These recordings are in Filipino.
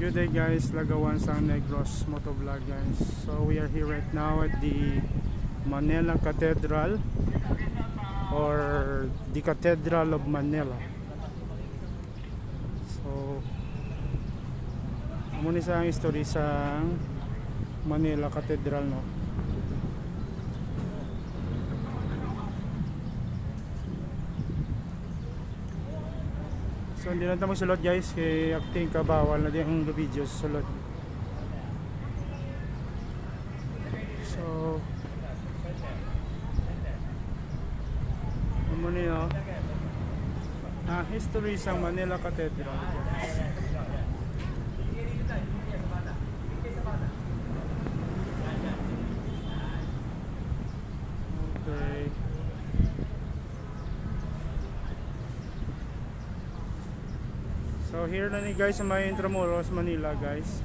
Good day guys, Lagawan San Negros Motovlog guys. So we are here right now at the Manila Cathedral or the Cathedral of Manila. So muna sa ang history sa Manila Cathedral, no. So hindi lang tayo magsulot guys, kaya acting ka bawal na din ang video sa sulot. So muna yun, history sa Manila Cathedral guys. Okay. So here na ni guys sa may Intramuros, Manila guys.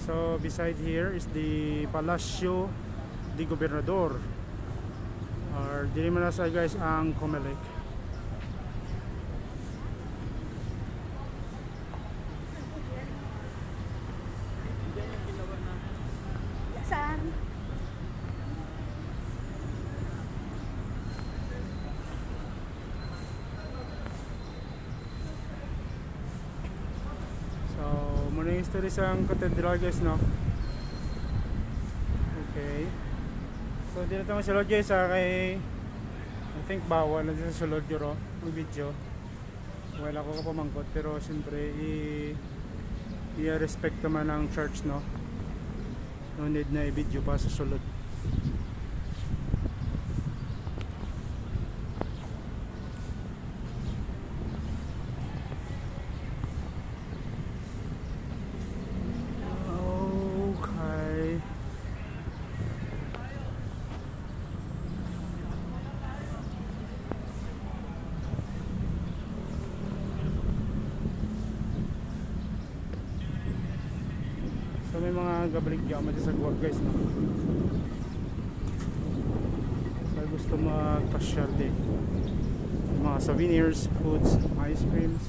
So beside here is the Palacio de Gobernador, or dili man na sa guys ang Comelec. Saan? Muna yung history sa cathedral guys, no. Okay, so di na tayo masulod guys kay I think bawal na din sa sulod yun yung video. Wala ko kapamangkot, pero siyempre i-respect naman ang church, no. No need na i-video pa sa sulod. So may mga gabaligya dyan sa guwag guys, no. So gusto magpasyal din, mga souvenirs, foods, ice creams.